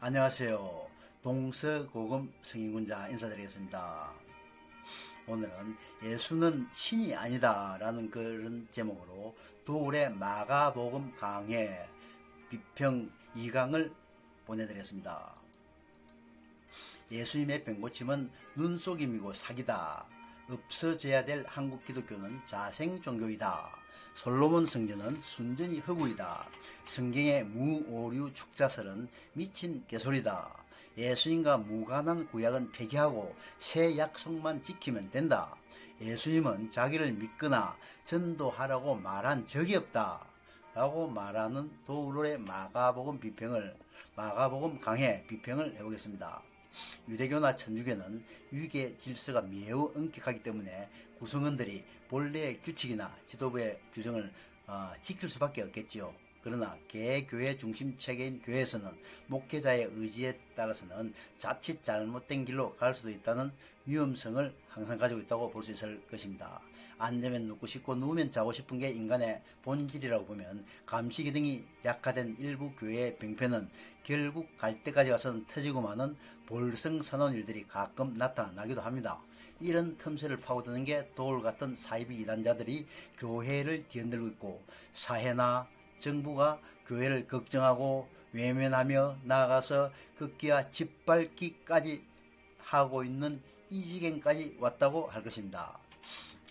안녕하세요. 동서고금 성인군자 인사드리겠습니다. 오늘은 예수는 신이 아니다 라는 그런 제목으로 도울의 마가복음 강해 비평 2강을 보내드렸습니다. 예수님의 병고침은 눈속임이고 사기다. 없어져야 될 한국 기독교는 자생 종교이다. 솔로몬 성전은 순전히 허구이다. 성경의 무오류 축자설은 미친 개소리다. 예수님과 무관한 구약은 폐기하고 새 약속만 지키면 된다. 예수님은 자기를 믿거나 전도하라고 말한 적이 없다. 라고 말하는 도울의 마가복음 강해 비평을 해보겠습니다. 유대교나 천주교는 유계 질서가 매우 엄격하기 때문에 구성원들이 본래의 규칙이나 지도부의 규정을 지킬 수밖에 없겠지요. 그러나 개교회 중심 체계인 교회에서는 목회자의 의지에 따라서는 자칫 잘못된 길로 갈 수도 있다는 위험성을 항상 가지고 있다고 볼 수 있을 것입니다. 앉으면 눕고 싶고 누우면 자고 싶은 게 인간의 본질이라고 보면 감시기능이 약화된 일부 교회의 병폐는 결국 갈 때까지 가서는 터지고 마는 볼성사나운 일들이 가끔 나타나기도 합니다. 이런 틈새를 파고드는 게 도울 같은 사이비 이단자들이 교회를 뒤흔들고 있고, 사회나 정부가 교회를 걱정하고 외면하며 나아가서 급기야 짓밟기까지 하고 있는 이 지경까지 왔다고 할 것입니다.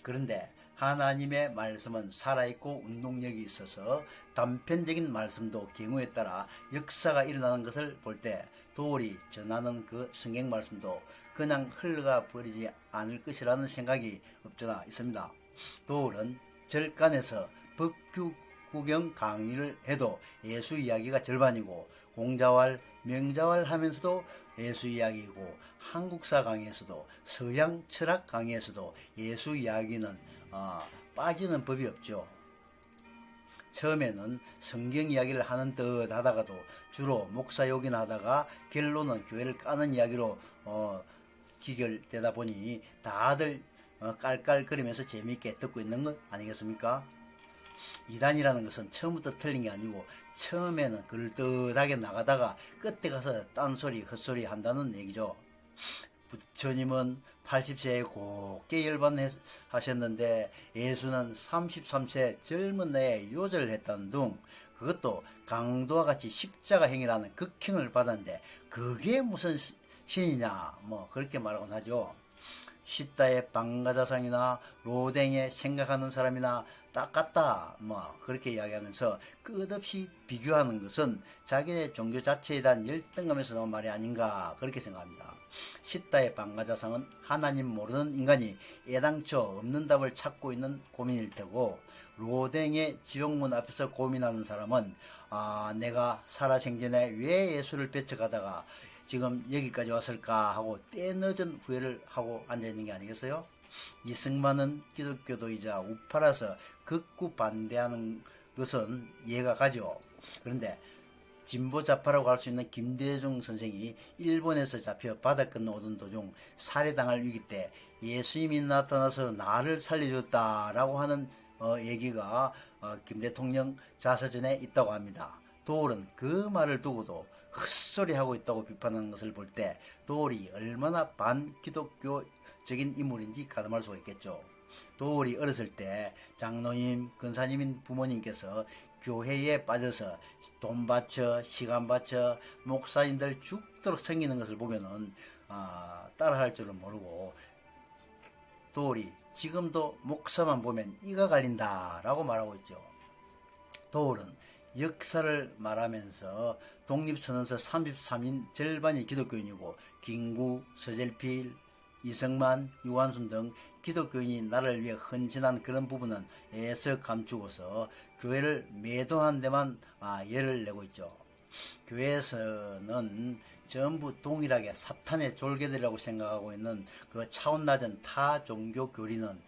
그런데 하나님의 말씀은 살아있고 운동력이 있어서 단편적인 말씀도 경우에 따라 역사가 일어나는 것을 볼 때 도울이 전하는 그 성경 말씀도 그냥 흘러가 버리지 않을 것이라는 생각이 없잖아 있습니다. 도울은 절간에서 법규 구경 강의를 해도 예수 이야기가 절반이고, 공자왈, 명자왈 하면서도 예수 이야기이고, 한국사 강의에서도 서양 철학 강의에서도 예수 이야기는 빠지는 법이 없죠. 처음에는 성경 이야기를 하는 듯 하다가도 주로 목사 욕이나 하다가 결론은 교회를 까는 이야기로 기결되다 보니 다들 깔깔거리면서 재미있게 듣고 있는 것 아니겠습니까? 이단이라는 것은 처음부터 틀린 게 아니고 처음에는 그럴듯하게 나가다가 끝에 가서 딴소리 헛소리 한다는 얘기죠. 부처님은 80세에 곱게 열반하셨는데 예수는 33세 젊은 나이에 요절을 했다는 등, 그것도 강도와 같이 십자가 행위라는 극형을 받았는데 그게 무슨 신이냐 그렇게 말하곤 하죠. 시다의 방가자상이나 로댕에 생각하는 사람이나 똑같다 그렇게 이야기하면서 끝없이 비교하는 것은 자기네 종교 자체에 대한 열등감에서 나온 말이 아닌가 그렇게 생각합니다. 시다의 방가자상은 하나님 모르는 인간이 애당초 없는 답을 찾고 있는 고민일 테고, 로댕의 지옥문 앞에서 고민하는 사람은 내가 살아생전에 왜 예수를 배척하다가 지금 여기까지 왔을까 하고 때늦은 후회를 하고 앉아있는 게 아니겠어요? 이승만은 기독교도이자 우파라서 극구 반대하는 것은 이해가 가죠. 그런데 진보자파라고 할 수 있는 김대중 선생이 일본에서 잡혀 바다 건너 오던 도중 살해당할 위기 때 예수님이 나타나서 나를 살려줬다라고 하는 얘기가 김 대통령 자서전에 있다고 합니다. 도울은 그 말을 두고도 헛소리하고 있다고 비판하는 것을 볼 때 도울이 얼마나 반기독교적인 인물인지 가늠할 수가 있겠죠. 도울이 어렸을 때 장로님, 근사님인 부모님께서 교회에 빠져서 돈 바쳐 시간 바쳐 목사님들 죽도록 섬기는 것을 보면은 따라할 줄은 모르고, 도울이 지금도 목사만 보면 이가 갈린다 라고 말하고 있죠. 도울은 역사를 말하면서 독립선언서 33인 절반이 기독교인이고, 김구, 서jel필, 이승만, 유한순 등 기독교인이 나라를 위해 헌신한 그런 부분은 애써 감추고서 교회를 매도한 데만 열을 내고 있죠. 교회에서는 전부 동일하게 사탄의 졸개들이라고 생각하고 있는 그 차원 낮은 타 종교 교리는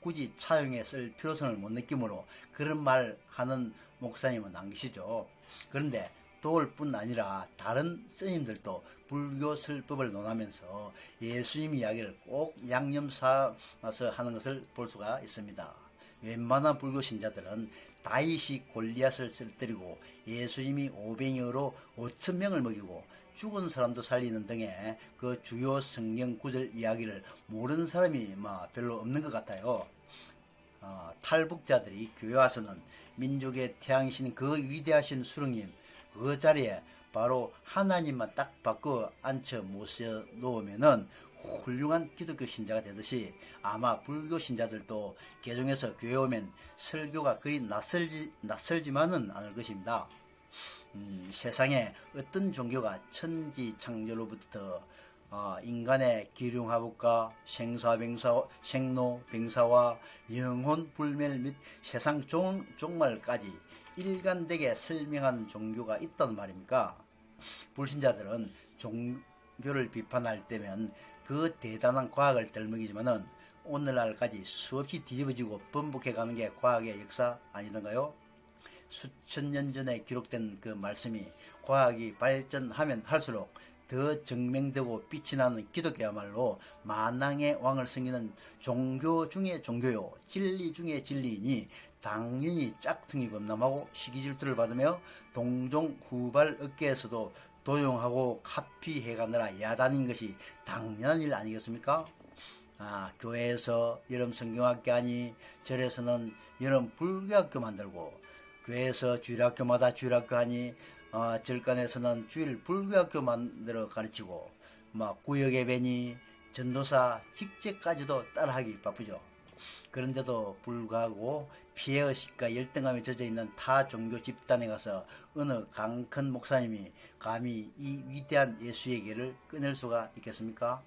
굳이 차용해 쓸 필요성을 못 느끼므로 그런 말 하는 목사님은 안 계시죠. 그런데 도울뿐 아니라 다른 스님들도 불교 설법을 논하면서 예수님 이야기를 꼭 양념 삼아서 하는 것을 볼 수가 있습니다. 웬만한 불교 신자들은 다윗이 골리앗을 쓰러뜨리고 예수님이 오병이어로 5,000명을 먹이고 죽은 사람도 살리는 등의 그 주요 성경 구절 이야기를 모르는 사람이 별로 없는 것 같아요. 탈북자들이 교회 와서는 민족의 태양이신 그 위대하신 수령님 그 자리에 바로 하나님만 딱 바꿔 앉혀 모셔 놓으면은 훌륭한 기독교 신자가 되듯이 아마 불교 신자들도 개종해서 교회 오면 설교가 그리 낯설지만은 않을 것입니다. 세상에 어떤 종교가 천지 창조로부터 인간의 기륭하복과 생로병사와 영혼 불멸 및 세상 종말까지 일관되게 설명하는 종교가 있단 말입니까? 불신자들은 종교를 비판할 때면 그 대단한 과학을 들먹이지만은 오늘날까지 수없이 뒤집어지고 번복해가는 게 과학의 역사 아니던가요? 수천 년 전에 기록된 그 말씀이 과학이 발전하면 할수록 더 증명되고 빛이 나는 기독교야말로 만왕의 왕을 섬기는 종교 중에 종교요 진리 중에 진리이니 당연히 짝퉁이 범람하고 시기질투를 받으며 동종 후발 업계에서도 도용하고 카피해가느라 야단인 것이 당연한 일 아니겠습니까? 교회에서 여름 성경학교 하니 절에서는 여름 불교학교 만들고 교회에서 주일학교마다 주일학교 하니 절간에서는 주일 불교학교 만들어 가르치고 구역예배니 전도사 직제까지도 따라하기 바쁘죠. 그런데도 불구하고 피해의식과 열등감에 젖어있는 타 종교 집단에 가서 어느 강큰 목사님이 감히 이 위대한 예수의 길을 끊을 수가 있겠습니까?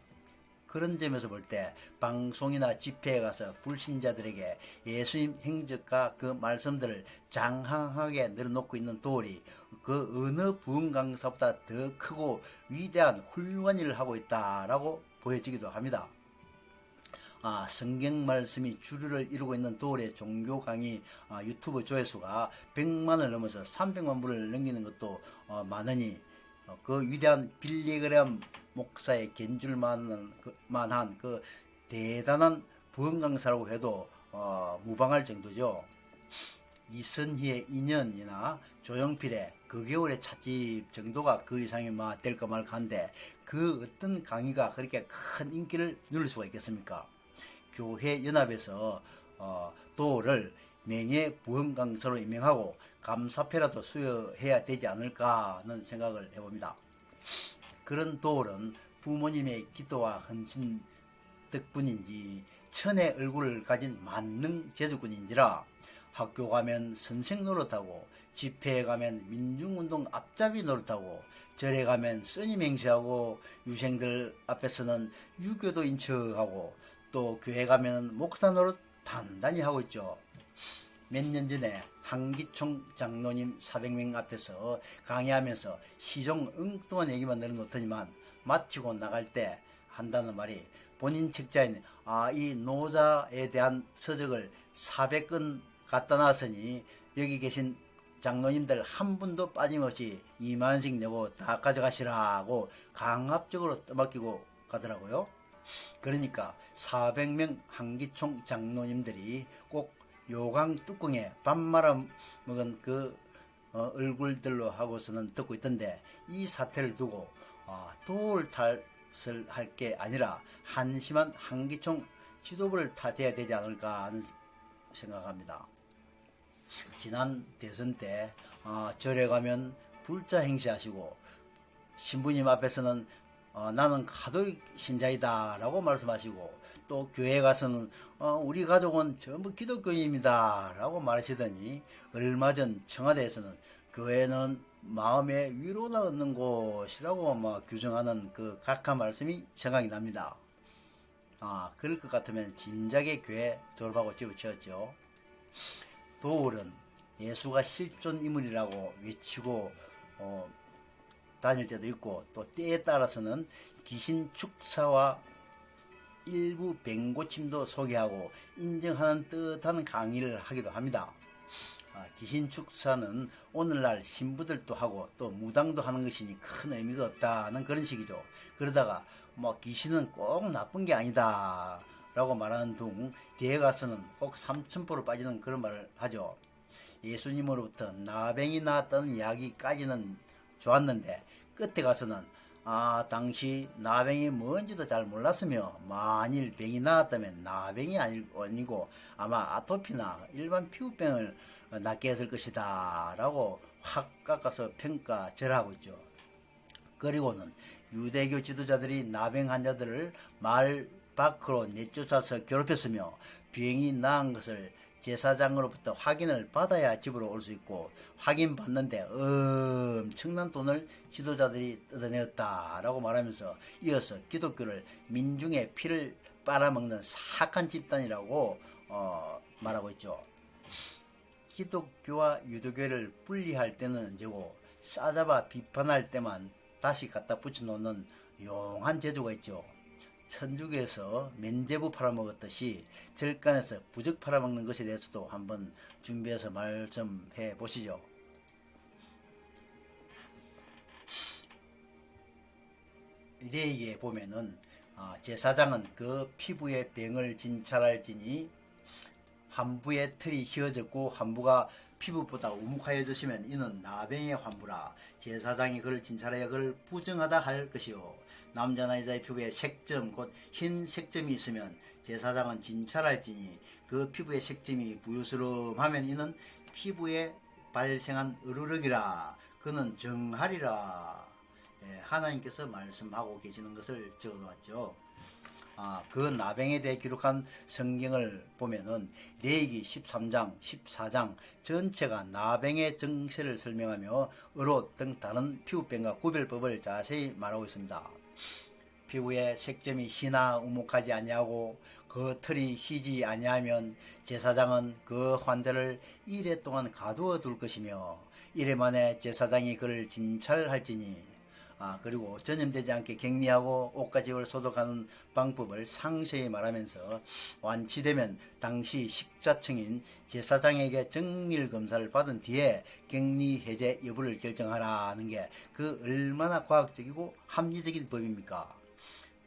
그런 점에서 볼 때 방송이나 집회에 가서 불신자들에게 예수님 행적과 그 말씀들을 장황하게 늘어놓고 있는 도리 그 어느 부흥 강사보다 더 크고 위대한 훌륭한 일을 하고 있다라고 보여지기도 합니다. 성경 말씀이 주류를 이루고 있는 도울의 종교 강의 유튜브 조회수가 100만을 넘어서 300만 불을 넘기는 것도 많으니 그 위대한 빌리그램 목사의 견줄만한 그 대단한 부흥 강사라고 해도 무방할 정도죠. 이선희의 인연이나 조용필의 그 겨울의 찻집 정도가 그 이상이 될까 말까 한데 그 어떤 강의가 그렇게 큰 인기를 누릴 수가 있겠습니까? 교회 연합에서 도를 명예 부흥 강사로 임명하고 감사패라도 수여해야 되지 않을까 하는 생각을 해봅니다. 그런 도울은 부모님의 기도와 헌신 덕분인지 천의 얼굴을 가진 만능 재주꾼인지라 학교 가면 선생 노릇하고 집회에 가면 민중운동 앞잡이 노릇하고 절에 가면 스님 행세하고 유생들 앞에서는 유교도인 척하고 또 교회 가면 목사 노릇 단단히 하고 있죠. 몇 년 전에 한기총 장로님 400명 앞에서 강의하면서 시종 엉뚱한 얘기만 늘어놓더니만 마치고 나갈 때 한다는 말이 본인 책자인 이 노자에 대한 서적을 400권 갖다 놨으니 여기 계신 장로님들 한 분도 빠짐없이 2만원씩 내고 다 가져가시라고 강압적으로 떠맡기고 가더라고요. 그러니까 400명 한기총 장로님들이 꼭 요강 뚜껑에 밥 말아 먹은 그 얼굴들로 하고서는 듣고 있던데 이 사태를 두고 도울 탓을 할 게 아니라 한심한 한기총 지도부를 탓해야 되지 않을까 하는 생각합니다. 지난 대선 때 절에 가면 불자 행세하시고 신부님 앞에서는 나는 가톨릭 신자이다 라고 말씀하시고 또 교회 가서는 우리 가족은 전부 기독교인입니다 라고 말하시더니 얼마 전 청와대에서는 교회는 마음의 위로나 얻는 곳이라고 규정하는 그 각하 말씀이 생각이 납니다. 그럴 것 같으면 진작에 교회 졸업하고 집어치웠죠. 도울은 예수가 실존 인물이라고 외치고 다닐 때도 있고 또 때에 따라서는 귀신 축사와 일부 병고침도 소개하고 인정하는 듯한 강의를 하기도 합니다. 귀신 축사는 오늘날 신부들도 하고 또 무당도 하는 것이니 큰 의미가 없다는 그런 식이죠. 그러다가 귀신은 꼭 나쁜 게 아니다 라고 말하는 둥 뒤에 가서는 꼭 삼천포로 빠지는 그런 말을 하죠. 예수님으로부터 나병이 나았다는 이야기까지는 좋았는데 끝에 가서는 당시 나병이 뭔지도 잘 몰랐으며 만일 병이 나았다면 나병이 아니고 아마 아토피나 일반 피부병을 낫게 했을 것이다 라고 확 깎아서 평가절하고 있죠. 그리고는 유대교 지도자들이 나병 환자들을 마을 밖으로 내쫓아서 괴롭혔으며 병이 나은 것을 제사장으로부터 확인을 받아야 집으로 올 수 있고 확인 받는데 엄청난 돈을 지도자들이 뜯어내었다라고 말하면서 이어서 기독교를 민중의 피를 빨아먹는 사악한 집단이라고 말하고 있죠. 기독교와 유대교를 분리할 때는 언제고 싸잡아 비판할 때만 다시 갖다 붙여놓는 용한 재주가 있죠. 천주교에서 면제부 팔아먹었듯이 절간에서 부적 팔아먹는 것에 대해서도 한번 준비해서 말씀해 보시죠. 레이기에 보면은 제사장은 그 피부의 병을 진찰할지니 환부의 털이 휘어졌고 환부가 피부보다 우묵하여졌으면 이는 나병의 환부라. 제사장이 그를 진찰하여 그를 부정하다 할 것이요. 남자나 여자의 피부에 색점 곧 흰 색점이 있으면 제사장은 진찰할지니 그 피부의 색점이 부유스름하면 이는 피부에 발생한 으르륵이라. 그는 정하리라. 하나님께서 말씀하고 계시는 것을 적어놓았죠. 그 나병에 대해 기록한 성경을 보면은 레위기 13장, 14장 전체가 나병의 정체를 설명하며 의롯 등 다른 피부병과 구별법을 자세히 말하고 있습니다. 피부에 색점이 희나 우묵하지 아니하고 그 털이 희지 아니하면 제사장은 그 환자를 이래 동안 가두어 둘 것이며 이래 만에 제사장이 그를 진찰할지니 그리고 전염되지 않게 격리하고 옷가지를 소독하는 방법을 상세히 말하면서 완치되면 당시 식자청인 제사장에게 정밀 검사를 받은 뒤에 격리 해제 여부를 결정하라는 게 그 얼마나 과학적이고 합리적인 법입니까?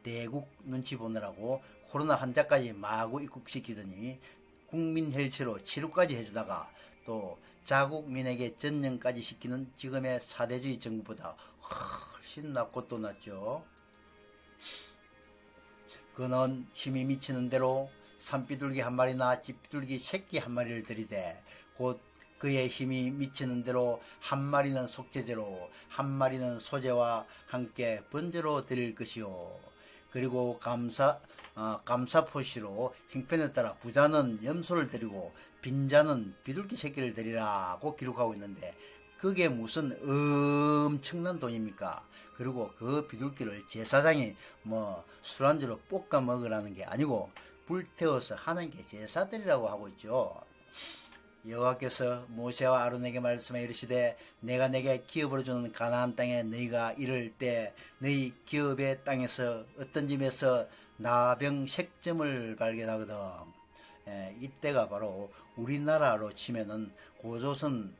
대국 눈치 보느라고 코로나 환자까지 마구 입국시키더니 국민 헬스로 치료까지 해주다가 또 자국민에게 전염까지 시키는 지금의 사대주의 정부보다 훨씬 낫고 또 낫죠. 그는 힘이 미치는 대로 산비둘기 한 마리나 집비둘기 새끼 한 마리를 들이대 곧 그의 힘이 미치는 대로 한 마리는 속죄제로 한 마리는 소제와 함께 번제로 드릴 것이요. 그리고 감사포시로 형편에 따라 부자는 염소를 드리고 빈자는 비둘기 새끼를 드리라고 기록하고 있는데 그게 무슨 엄청난 돈입니까? 그리고 그 비둘기를 제사장이 술안주로 볶아 먹으라는 게 아니고 불태워서 하나님께 제사드리라고 하고 있죠. 여호와께서 모세와 아론에게 말씀해 이르시되 내가 내게 기업으로 주는 가나안 땅에 너희가 이를 때 너희 기업의 땅에서 어떤 집에서 나병 색점을 발견하거든. 이때가 바로 우리나라로 치면은 고조선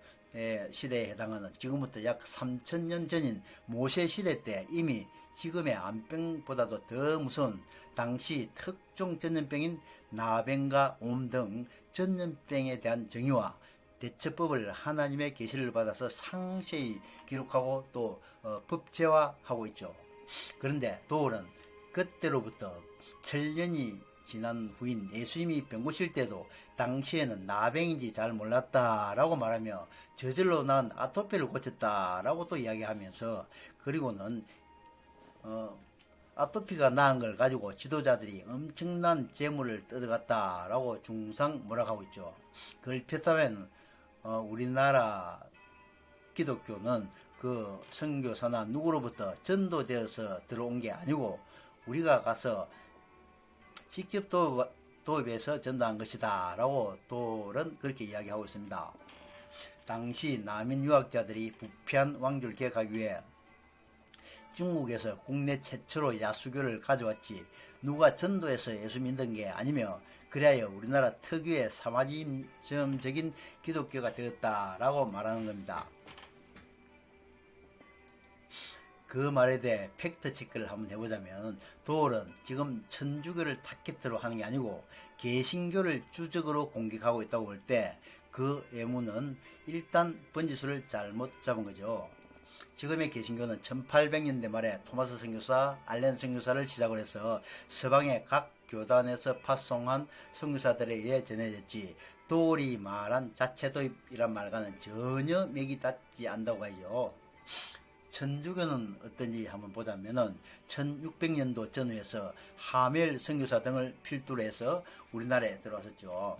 시대에 해당하는 지금부터 약 3000년 전인 모세 시대 때 이미 지금의 암병보다도 더 무서운 당시 특종 전염병인 나병과 옴 등 전염병에 대한 정의와 대처법을 하나님의 계시를 받아서 상세히 기록하고 또 법제화하고 있죠. 그런데 도울은 그때로부터 천년이 지난 후인 예수님이 병 고칠 때도 당시에는 나병인지 잘 몰랐다라고 말하며 저절로 난 아토피를 고쳤다라고 또 이야기하면서 그리고는 아토피가 나은 걸 가지고 지도자들이 엄청난 재물을 뜯어갔다라고 중상 몰아가고 있죠. 그걸 폈다면 우리나라 기독교는 그 선교사나 누구로부터 전도되어서 들어온 게 아니고 우리가 가서 직접 도입해서 전도한 것이다 라고 돌은 그렇게 이야기하고 있습니다. 당시 남인 유학자들이 부패한 왕조를 개혁하기 위해 중국에서 국내 최초로 야수교를 가져왔지 누가 전도해서 예수 믿은 게 아니며 그래야 우리나라 특유의 사마지즘적인 기독교가 되었다라고 말하는 겁니다. 그 말에 대해 팩트 체크를 한번 해보자면 도울은 지금 천주교를 타깃으로 하는 게 아니고 개신교를 주적으로 공격하고 있다고 볼 때 그 예문은 일단 번지수를 잘못 잡은 거죠. 지금의 개신교는 1800년대 말에 토마스 선교사, 알렌 선교사를 시작으로 해서 서방의 각 교단에서 파송한 선교사들에 의해 전해졌지, 도리 말한 자체 도입이란 말과는 전혀 맥이 닿지 않다고 하죠. 천주교는 어떤지 한번 보자면은 1600년도 전후에서 하멜 선교사 등을 필두로 해서 우리나라에 들어왔었죠.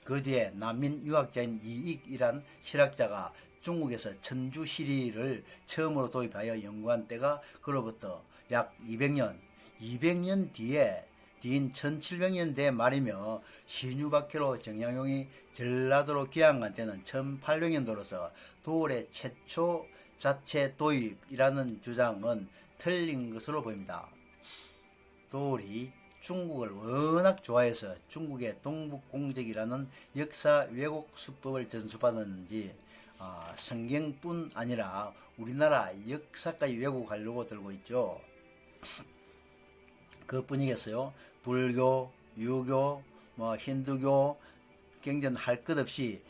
그 뒤에 난민 유학자인 이익이란 실학자가 중국에서 천주시리를 처음으로 도입하여 연구한 때가 그로부터 약 200년 뒤인 1700년대 말이며, 신유박해로 정약용이 전라도로 귀향한 때는 1800년도로서 도올의 최초 자체 도입이라는 주장은 틀린 것으로 보입니다. 도올이 중국을 워낙 좋아해서 중국의 동북공적이라는 역사 왜곡 수법을 전수받았는지 성경뿐 아니라 우리나라 역사까지 왜곡하려고 들고 있죠. 그뿐이겠어요. 불교, 유교, 힌두교 경전할 것 없이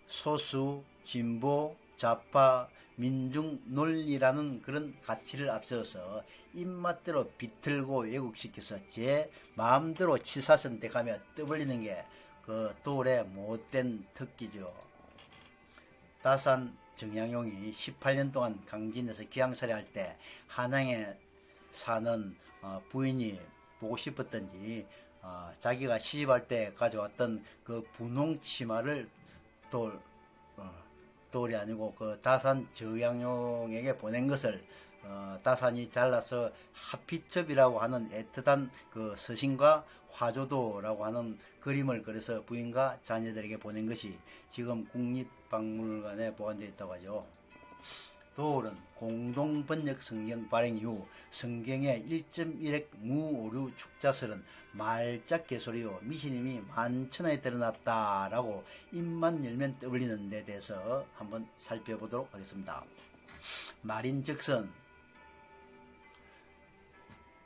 소수, 진보, 좌파, 민중 논리라는 그런 가치를 앞세워서 입맛대로 비틀고 왜곡시켜서 제 마음대로 치사선택하며 떠벌리는 게 그 도올의 못된 특기죠. 다산 정약용이 18년 동안 강진에서 기양살이 할 때 한양에 사는 부인이 보고 싶었던지 자기가 시집할 때 가져왔던 그 분홍 치마를 도올이 아니고 그 다산 정약용에게 보낸 것을 다산이 잘라서 하피첩이라고 하는 애틋한 그 서신과 화조도라고 하는 그림을 그려서 부인과 자녀들에게 보낸 것이 지금 국립박물관에 보관되어 있다고 하죠. 도올은 공동번역 성경 발행 이후 성경의 1.1획 무오류 축자설은 말짝 개소리요 미신임이 만천하에 드러났다라고 입만 열면 떠올리는 데 대해서 한번 살펴보도록 하겠습니다. 말인즉슨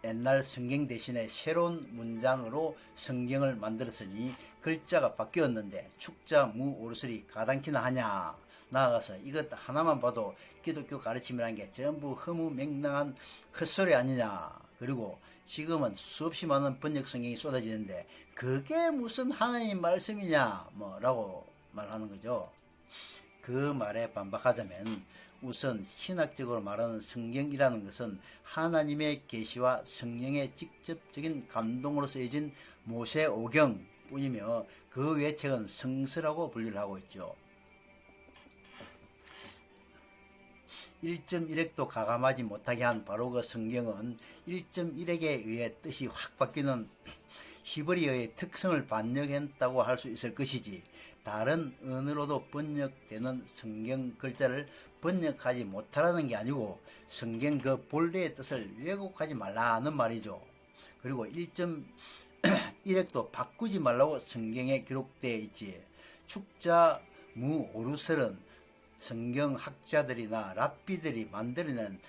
옛날 성경 대신에 새로운 문장으로 성경을 만들었으니 글자가 바뀌었는데 축자 무오류설이 가당키나 하냐. 나아가서 이것 하나만 봐도 기독교 가르침이라는 게 전부 허무맹랑한 헛소리 아니냐. 그리고 지금은 수없이 많은 번역 성경이 쏟아지는데 그게 무슨 하나님 말씀이냐 라고 말하는 거죠. 그 말에 반박하자면 우선 신학적으로 말하는 성경이라는 것은 하나님의 계시와 성령의 직접적인 감동으로 쓰여진 모세오경 뿐이며 그 외 책은 성서라고 분류를 하고 있죠. 1.1획도 가감하지 못하게 한 바로 그 성경은 1.1획에 의해 뜻이 확 바뀌는 히브리어의 특성을 반영했다고 할 수 있을 것이지, 다른 언어로도 번역되는 성경 글자를 번역하지 못하라는 게 아니고 성경 그 본래의 뜻을 왜곡하지 말라는 말이죠. 그리고 1.1획도 바꾸지 말라고 성경에 기록되어 있지. 축자 무오류설은 성경학자들이나 랍비들이 만들어낸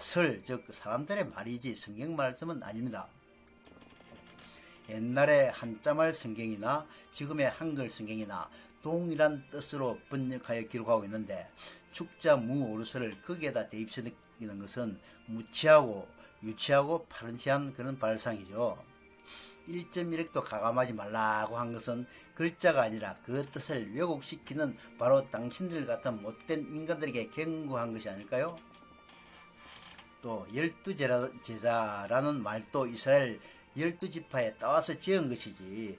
설, 즉 사람들의 말이지 성경 말씀은 아닙니다. 옛날의 한자말 성경이나 지금의 한글 성경이나 동일한 뜻으로 번역하여 기록하고 있는데 축자 무오류설을 거기에다 대입시키는 것은 무치하고 유치하고 파렴치한 그런 발상이죠. 1.1획도 가감하지 말라고 한 것은 글자가 아니라 그 뜻을 왜곡시키는 바로 당신들 같은 못된 인간들에게 경고한 것이 아닐까요? 또 12제자라는 말도 이스라엘 12지파에 따와서 지은 것이지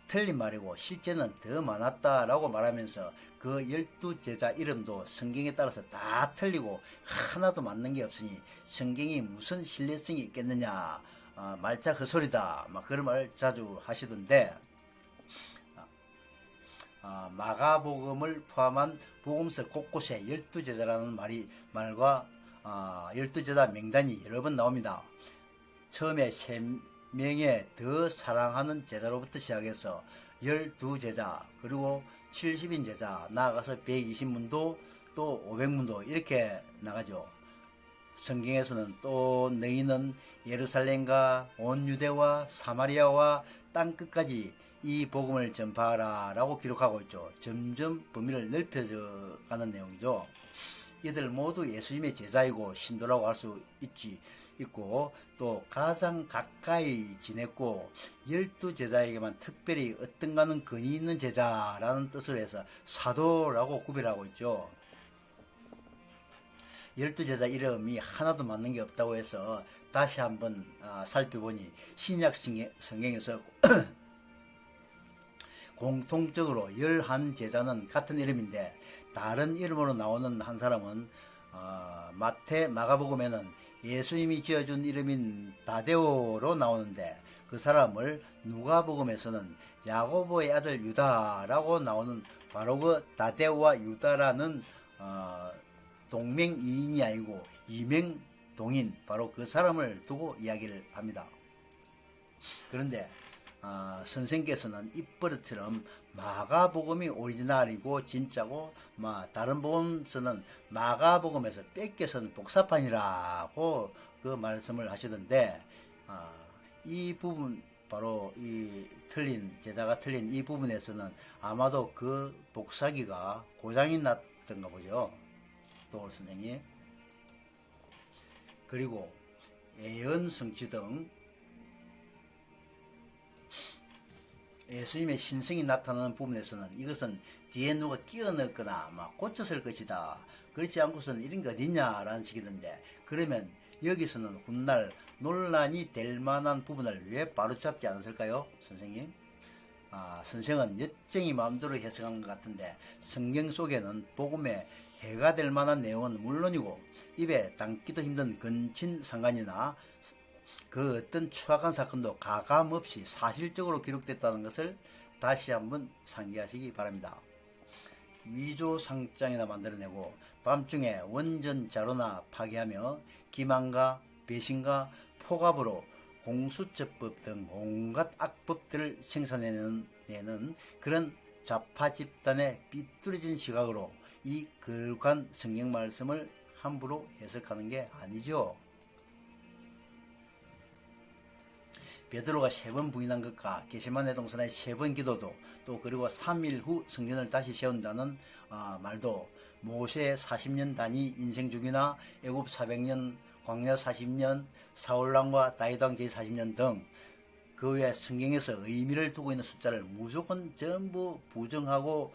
틀린 말이고 실제는 더 많았다라고 말하면서 그 12제자 이름도 성경에 따라서 다 틀리고 하나도 맞는 게 없으니 성경이 무슨 신뢰성이 있겠느냐, 말짝 헛소리다, 그런 말 자주 하시던데, 마가복음을 포함한 복음서 곳곳에 12제자라는 말과 12제자 명단이 여러 번 나옵니다. 처음에 3명의 더 사랑하는 제자로부터 시작해서 12제자, 그리고 70인 제자, 나아가서 120문도, 또 500문도 이렇게 나가죠. 성경에서는 또 너희는 예루살렘과 온 유대와 사마리아와 땅끝까지 이 복음을 전파하라 라고 기록하고 있죠. 점점 범위를 넓혀져 가는 내용이죠. 이들 모두 예수님의 제자이고 신도라고 할 수 있고 또 가장 가까이 지냈고 12제자에게만 특별히 어떤가는 근위 있는 제자라는 뜻을 해서 사도라고 구별하고 있죠. 12제자 이름이 하나도 맞는 게 없다고 해서 다시 한번 살펴보니 신약 성경에서 공통적으로 11제자는 같은 이름인데 다른 이름으로 나오는 한 사람은 마태, 마가복음에는 예수님이 지어준 이름인 다데오로 나오는데 그 사람을 누가복음에서는 야고보의 아들 유다라고 나오는 바로 그 다데오와 유다라는 동맹이인이 아니고 이맹동인 바로 그 사람을 두고 이야기를 합니다. 그런데 선생께서는 입버릇처럼 마가복음이 오리지널이고 진짜고 다른 복음서는 마가복음에서 뺏겨서는 복사판이라고 그 말씀을 하시던데 이 부분 바로 이 틀린 제자가 틀린 이 부분에서는 아마도 그 복사기가 고장이 났던가 보죠. 또 선생님. 그리고 예언 성취 등 예수님의 신성이 나타나는 부분에서는 이것은 뒤에 누가 끼워 넣거나 고쳤을 것이다. 그렇지 않고서는 이런 게 어딨냐라는 식이던데 그러면 여기서는 훗날 논란이 될 만한 부분을 왜 바로잡지 않았을까요? 선생님? 선생은 여정이 마음대로 해석한 것 같은데 성경 속에는 복음에 해가 될 만한 내용은 물론이고 입에 담기도 힘든 근친 상간이나 그 어떤 추악한 사건도 가감없이 사실적으로 기록됐다는 것을 다시 한번 상기하시기 바랍니다. 위조상장이나 만들어내고 밤중에 원전 자료나 파괴하며 기만과 배신과 포갑으로 공수처법 등 온갖 악법들을 생산해내는 그런 좌파 집단의 삐뚤어진 시각으로 이 거룩한 성경 말씀을 함부로 해석하는 게 아니죠. 베드로가 3번 부인한 것과 게세마네 동산의 3번 기도도 또 그리고 3일 후 성전을 다시 세운다는 말도 모세의 40년 단위 인생 주기나 애굽 400년 광야 40년 사울왕과 다윗왕 제40년 등 그 외에 성경에서 의미를 두고 있는 숫자를 무조건 전부 부정하고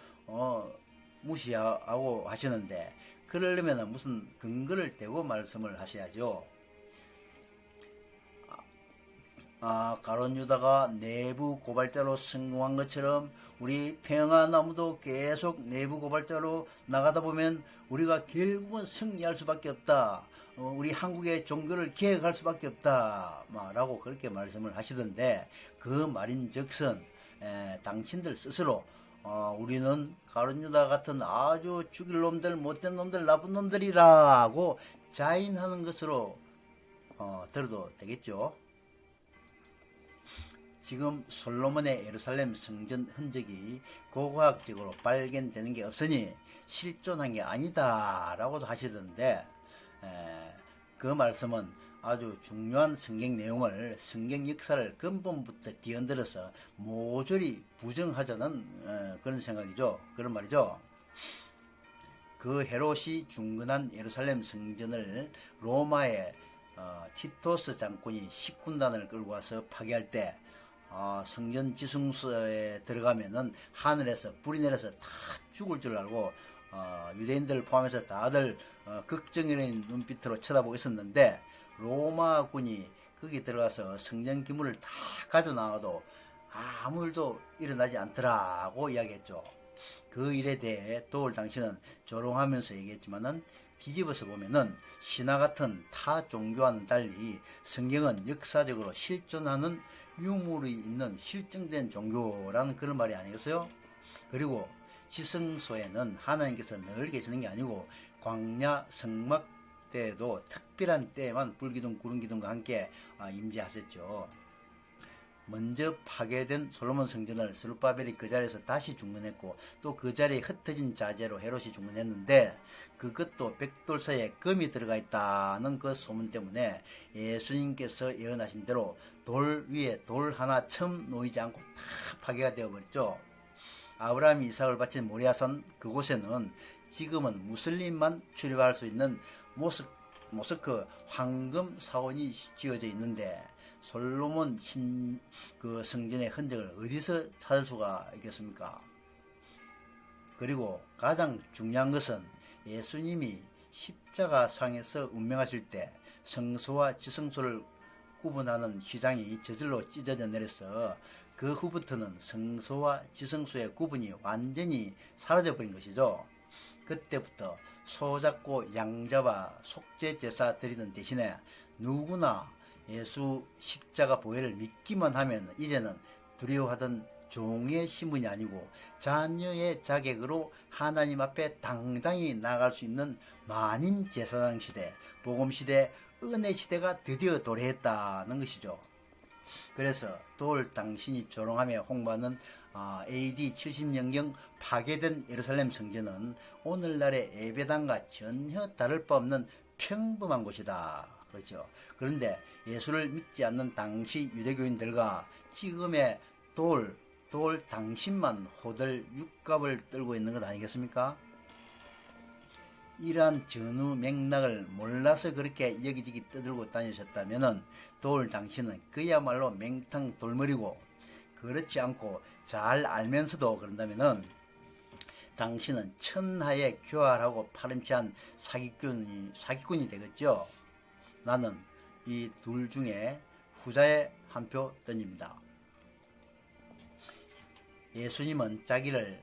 무시하고 하시는데 그러려면 무슨 근거를 대고 말씀을 하셔야죠. 가룟 유다가 내부 고발자로 성공한 것처럼 우리 평화나무도 계속 내부 고발자로 나가다 보면 우리가 결국은 승리할 수밖에 없다. 우리 한국의 종교를 개혁할 수밖에 없다. 라고 그렇게 말씀을 하시던데 그 말인즉슨 당신들 스스로 우리는 가룟 유다 같은 아주 죽일 놈들, 못된 놈들, 나쁜 놈들이라고 자인하는 것으로 들어도 되겠죠. 지금 솔로몬의 예루살렘 성전 흔적이 고고학적으로 발견되는 게 없으니 실존한 게 아니다 라고도 하시던데 그 말씀은 아주 중요한 성경 내용을 성경 역사를 근본부터 뒤흔들어서 모조리 부정하자는 그런 생각이죠. 그런 말이죠. 그 헤롯이 중건한 예루살렘 성전을 로마의 티토스 장군이 10군단을 끌고 와서 파괴할 때 성전 지승소에 들어가면은 하늘에서 불이 내려서 다 죽을 줄 알고 유대인들 포함해서 다들 걱정이라는 눈빛으로 쳐다보고 있었는데 로마군이 거기 들어가서 성전 기물을 다 가져 나와도 아무 일도 일어나지 않더라고 이야기했죠. 그 일에 대해 도울 당신은 조롱하면서 얘기했지만은 뒤집어서 보면은 신화 같은 타 종교와는 달리 성경은 역사적으로 실존하는 유물이 있는 실증된 종교라는 그런 말이 아니겠어요? 그리고 지성소에는 하나님께서 늘 계시는 게 아니고 광야 성막 때에도 특별한 때에만 불기둥 구름기둥과 함께 임재하셨죠. 먼저 파괴된 솔로몬 성전을 스룹바벨이 그 자리에서 다시 중건했고 또 그 자리에 흩어진 자재로 헤롯이 중건했는데 그것도 벽돌 사이에 금이 들어가 있다는 그 소문 때문에 예수님께서 예언하신 대로 돌 위에 돌 하나 처음 놓이지 않고 다 파괴가 되어버렸죠. 아브라함이 이삭을 바친 모리아산 그곳에는 지금은 무슬림만 출입할 수 있는 모스크 황금 사원이 지어져 있는데 솔로몬 그 성전의 흔적을 어디서 찾을 수가 있겠습니까? 그리고 가장 중요한 것은 예수님이 십자가상에서 운명하실 때 성소와 지성소를 구분하는 휘장이 저절로 찢어져 내려서 그 후부터는 성소와 지성소의 구분이 완전히 사라져버린 것이죠. 그때부터 소 잡고 양 잡아 속죄 제사 드리는 대신에 누구나 예수 십자가 보혈을 믿기만 하면 이제는 두려워하던 종의 신분이 아니고 자녀의 자격으로 하나님 앞에 당당히 나아갈 수 있는 만인 제사장 시대, 복음 시대, 은혜 시대가 드디어 도래했다는 것이죠. 그래서 돌 당신이 조롱하며 홍보하는 AD 70년경 파괴된 예루살렘 성전은 오늘날의 예배당과 전혀 다를 바 없는 평범한 곳이다. 그렇죠. 그런데 예수를 믿지 않는 당시 유대교인들과 지금의 돌 당신만 호들 육갑을 떨고 있는 것 아니겠습니까? 이러한 전후 맥락을 몰라서 그렇게 여기저기 떠들고 다니셨다면 돌 당신은 그야말로 맹탕 돌머리고, 그렇지 않고 잘 알면서도 그런다면 당신은 천하에 교활하고 파렴치한 사기꾼이 되겠죠. 나는 이 둘 중에 후자에 한 표 던집니다. 예수님은 자기를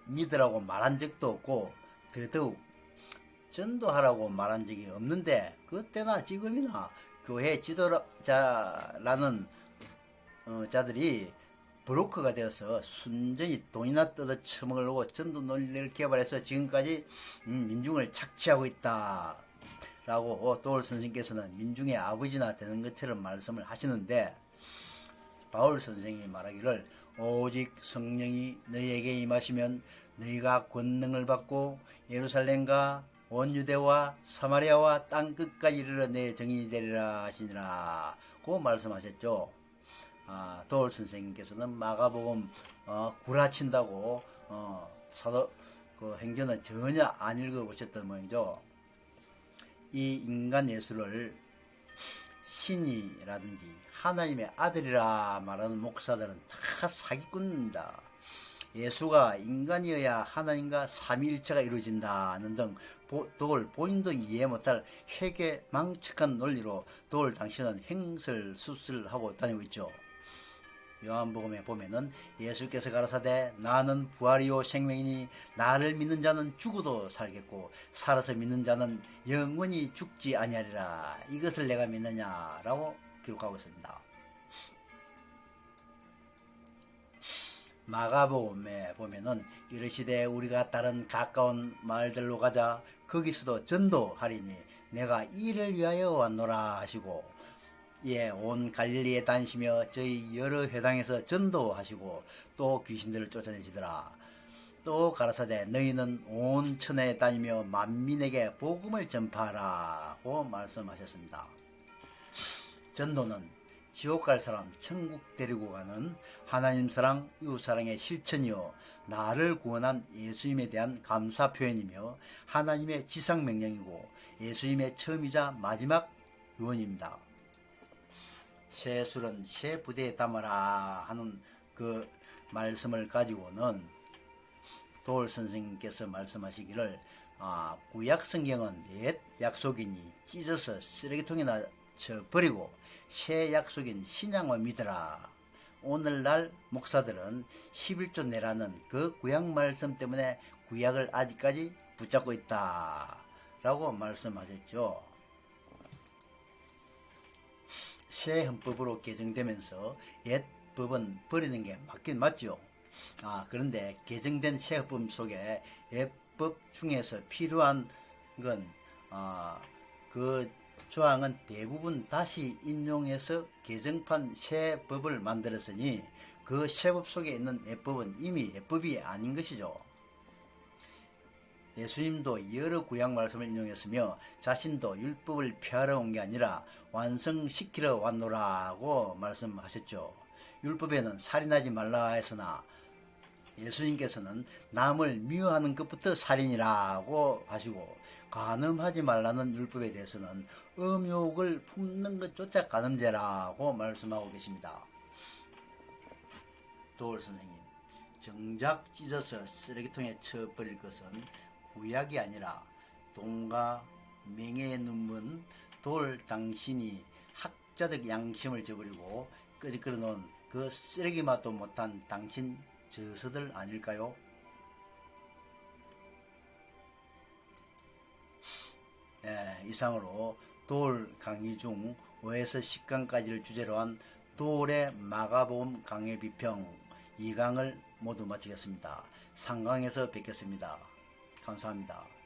믿으라고 말한 적도 없고 더더욱 전도하라고 말한 적이 없는데 그때나 지금이나 교회 지도자라는 자들이 브로커가 되어서 순전히 돈이나 뜯어 처먹으려고 전도 논리를 개발해서 지금까지 민중을 착취하고 있다 라고 도울 선생님께서는 민중의 아버지나 되는 것처럼 말씀을 하시는데, 바울 선생이 말하기를 오직 성령이 너희에게 임하시면 너희가 권능을 받고 예루살렘과 온 유대와 사마리아와 땅끝까지 이르러 내 정인이 되리라 하시니라 고 말씀하셨죠. 도울 선생님께서는 마가복음 구라친다고 사도 그 행전은 전혀 안 읽어보셨던 모양이죠. 이 인간 예수를 신이라든지 하나님의 아들이라 말하는 목사들은 다 사기꾼입니다. 예수가 인간이어야 하나님과 삼위일체가 이루어진다는 등 도울 본인도 이해 못할 회개망측한 논리로 도울 당신은 행설수설하고 다니고 있죠. 요한복음에 보면은 예수께서 가라사대 나는 부활이요 생명이니 나를 믿는 자는 죽어도 살겠고 살아서 믿는 자는 영원히 죽지 아니하리라. 이것을 내가 믿느냐라고 기록하고 있습니다. 마가복음에 보면은 이르시되 우리가 다른 가까운 마을들로 가자 거기서도 전도하리니 내가 이를 위하여 왔노라 하시고, 온 갈릴리에 다니시며 저희 여러 회당에서 전도하시고 또 귀신들을 쫓아내시더라. 또 가라사대 너희는 온 천하에 다니며 만민에게 복음을 전파하라고 말씀하셨습니다. 전도는 지옥 갈 사람 천국 데리고 가는 하나님 사랑, 이웃 사랑의 실천이요 나를 구원한 예수님에 대한 감사 표현이며 하나님의 지상 명령이고 예수님의 처음이자 마지막 유언입니다. 새 술은 새 부대에 담아라 하는 그 말씀을 가지고는 도울 선생님께서 말씀하시기를 구약 성경은 옛 약속이니 찢어서 쓰레기통에나 쳐버리고 새 약속인 신약만 믿어라. 오늘날 목사들은 11조 내라는 그 구약 말씀 때문에 구약을 아직까지 붙잡고 있다 라고 말씀하셨죠. 새 헌법으로 개정되면서 옛 법은 버리는 게 맞긴 맞죠. 그런데 개정된 새 헌법 속에 옛 법 중에서 필요한 건 그 조항은 대부분 다시 인용해서 개정판 새 법을 만들었으니 그 새 법 속에 있는 예법은 이미 예법이 아닌 것이죠. 예수님도 여러 구약 말씀을 인용했으며 자신도 율법을 폐하러 온 게 아니라 완성시키러 왔노라고 말씀하셨죠. 율법에는 살인하지 말라 했으나 예수님께서는 남을 미워하는 것부터 살인이라고 하시고 간음하지 말라는 율법에 대해서는 음욕을 품는 것조차 간음죄라고 말씀하고 계십니다. 도울 선생님, 정작 찢어서 쓰레기통에 쳐버릴 것은 구약이 아니라 돈과 명예의 눈먼 돌 당신이 학자적 양심을 저버리고 끄집거려 놓은 그 쓰레기 맛도 못한 당신 저서들 아닐까요? 이상으로 돌 강의 중 5에서 10강까지를 주제로 한 돌의 마가복음 강해 비평 2강을 모두 마치겠습니다. 3강에서 뵙겠습니다. 감사합니다.